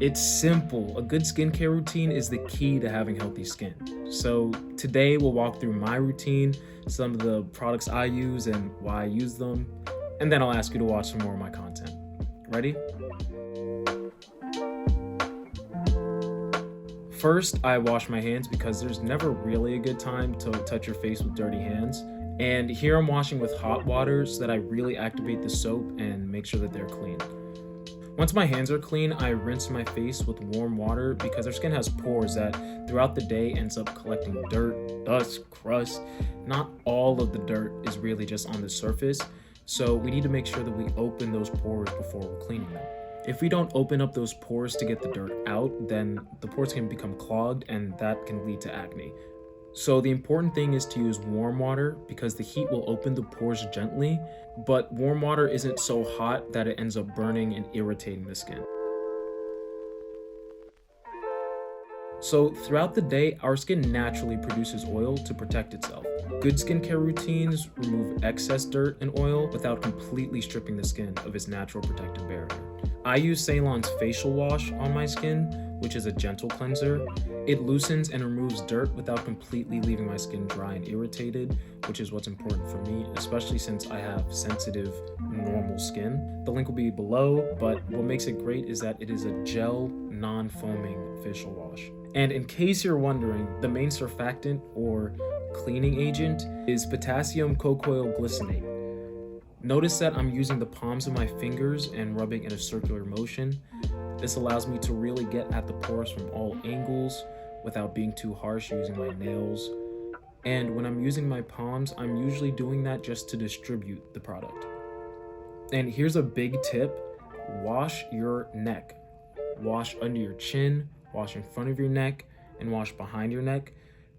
It's simple. A good skincare routine is the key to having healthy skin. So today we'll walk through my routine, some of the products I use and why I use them, and then I'll ask you to watch some more of my content. Ready? First, I wash my hands because there's never really a good time to touch your face with dirty hands. And here I'm washing with hot water so that I really activate the soap and make sure that they're clean. Once my hands are clean, I rinse my face with warm water because our skin has pores that throughout the day ends up collecting dirt, dust, crust. Not all of the dirt is really just on the surface, so we need to make sure that we open those pores before we're cleaning them. If we don't open up those pores to get the dirt out, then the pores can become clogged and that can lead to acne. So the important thing is to use warm water because the heat will open the pores gently, but warm water isn't so hot that it ends up burning and irritating the skin. So throughout the day, our skin naturally produces oil to protect itself. Good skincare routines remove excess dirt and oil without completely stripping the skin of its natural protective barrier. I use Ceylon's facial wash on my skin, which is a gentle cleanser. It loosens and removes dirt without completely leaving my skin dry and irritated, which is what's important for me, especially since I have sensitive, normal skin. The link will be below, but what makes it great is that it is a gel, non-foaming facial wash. And in case you're wondering, the main surfactant or cleaning agent is potassium cocoyl glycinate. Notice that I'm using the palms of my fingers and rubbing in a circular motion. This allows me to really get at the pores from all angles without being too harsh using my nails. And when I'm using my palms, I'm usually doing that just to distribute the product. And here's a big tip: wash your neck. Wash under your chin, wash in front of your neck, and wash behind your neck.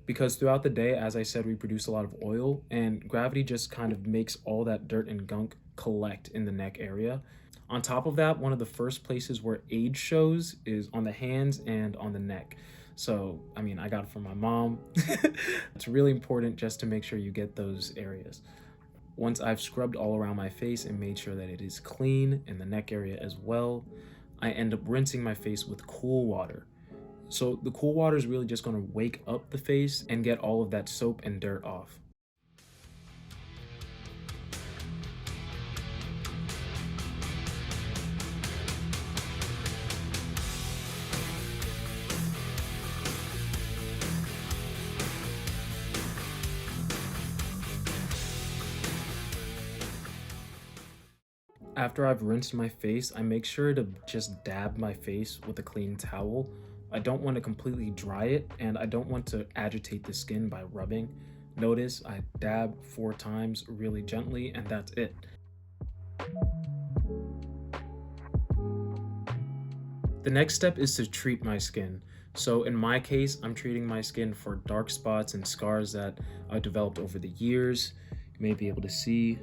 Because throughout the day, as I said, we produce a lot of oil and gravity just kind of makes all that dirt and gunk collect in the neck area. On top of that, one of the first places where age shows is on the hands and on the neck. So, I got it from my mom. It's really important just to make sure you get those areas. Once I've scrubbed all around my face and made sure that it is clean in the neck area as well, I end up rinsing my face with cool water. So the cool water is really just going to wake up the face and get all of that soap and dirt off. After I've rinsed my face, I make sure to just dab my face with a clean towel. I don't want to completely dry it, and I don't want to agitate the skin by rubbing. Notice I dab 4 times really gently, and that's it. The next step is to treat my skin. So in my case, I'm treating my skin for dark spots and scars that I've developed over the years. You may be able to see.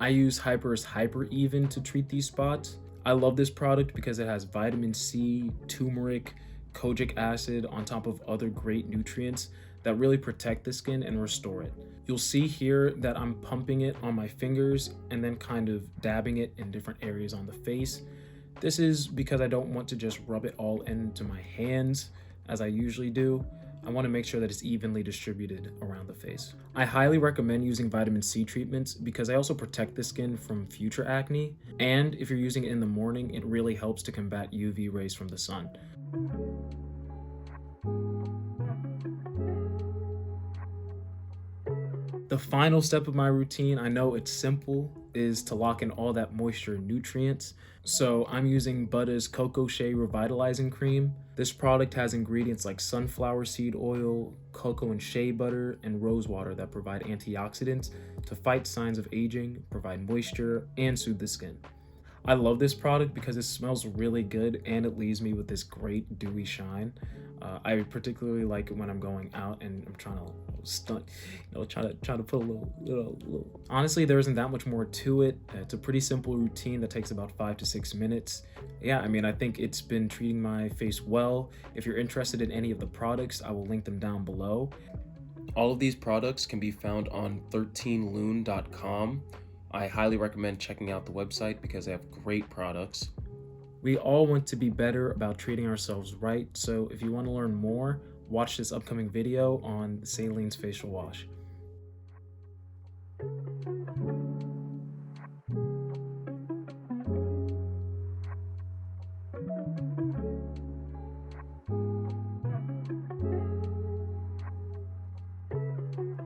I use Hyper's Hyper Even to treat these spots. I love this product because it has vitamin C, turmeric, kojic acid on top of other great nutrients that really protect the skin and restore it. You'll see here that I'm pumping it on my fingers and then kind of dabbing it in different areas on the face. This is because I don't want to just rub it all into my hands as I usually do. I want to make sure that it's evenly distributed around the face. I highly recommend using vitamin C treatments because they also protect the skin from future acne. And if you're using it in the morning, it really helps to combat UV rays from the sun. The final step of my routine, I know it's simple, is to lock in all that moisture and nutrients. So I'm using Buttah's Cocoshea Revitalizing Cream. This product has ingredients like sunflower seed oil, cocoa and shea butter, and rose water that provide antioxidants to fight signs of aging, provide moisture, and soothe the skin. I love this product because it smells really good and it leaves me with this great dewy shine. I particularly like it when I'm going out and I'm trying to stunt, trying to put a little. Honestly, there isn't that much more to it. It's a pretty simple routine that takes about 5 to 6 minutes. Yeah, I think it's been treating my face well. If you're interested in any of the products, I will link them down below. All of these products can be found on 13loon.com. I highly recommend checking out the website because they have great products. We all want to be better about treating ourselves right, so if you want to learn more, watch this upcoming video on Cellene's facial wash.